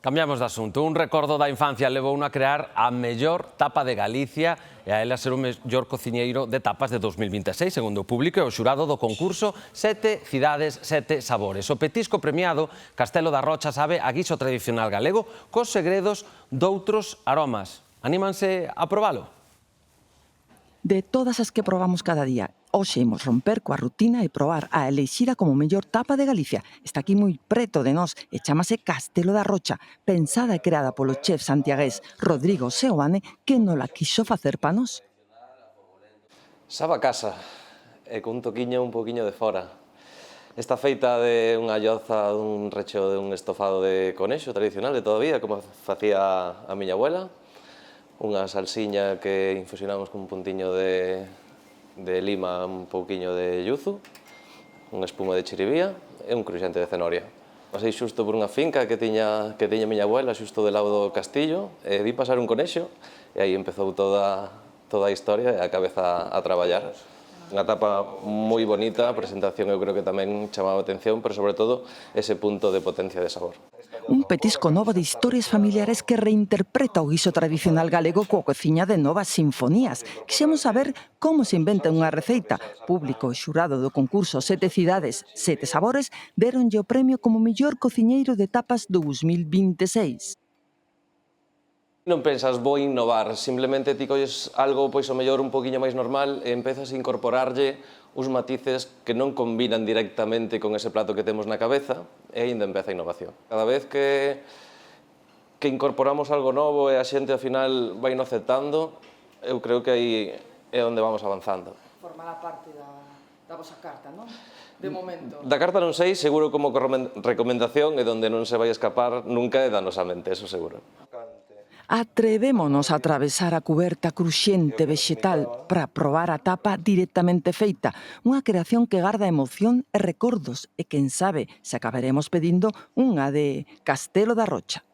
Cambiamos de asunto. Un recordo da infancia levou a crear a mellor tapa de Galicia e a ela ser o mellor cociñeiro de tapas de 2026, segundo o público e o xurado do concurso Sete cidades, sete sabores. O petisco premiado Castelo da Rocha sabe a guiso tradicional galego cos segredos doutros aromas. Anímanse a probalo? De todas as que probamos cada día, hoxe imos romper coa rutina e probar a elixida como mellor tapa de Galicia. Está aquí moi preto de nós e chamase Castelo da Rocha, pensada e creada polo chef santiagués Rodrigo Seoane, que nola quiso facer pa nós. Sabe a casa, e con un toquiño un poquinho de fora. Está feita de unha lloza dun recheo de un estofado de conexo tradicional de toda a vida, como facía a miña abuela, unha salsiña que infusionamos con un puntiño de lima, un pouquiño de yuzu, unha espuma de chiribía e un cruxente de cenoria. Pasei xusto por unha finca que tiña miña abuela, xusto do lado do castillo, e vi pasar un conexo, e aí empezou toda a historia e a cabeza a traballar. Unha tapa moi bonita, a presentación eu creo que tamén chamaba a atención, pero sobre todo ese punto de potencia de sabor. Un petisco novo de historias familiares que reinterpreta o guiso tradicional galego coa cociña de novas sinfonías. Quixemos saber como se inventa unha receita. Público e xurado do concurso Sete cidades, sete sabores deronlle o premio como mellor cociñeiro de tapas 2026. Non pensas, vou innovar, simplemente ti colles algo pois o mellor un poquinho máis normal e empezas a incorporarlle uns matices que non combinan directamente con ese plato que temos na cabeza e aínda empeza a innovación. Cada vez que incorporamos algo novo e a xente ao final vai no aceptando, eu creo que aí é onde vamos avanzando. Formará parte da vosa carta, non? De momento. Da carta non sei, seguro como recomendación e donde non se vai escapar nunca é da nosa mente, eso seguro. Atrevémonos a atravesar a cuberta cruxente vexetal para probar a tapa directamente feita, unha creación que garda emoción e recordos e quen sabe se acabaremos pedindo unha de Castelo da Rocha.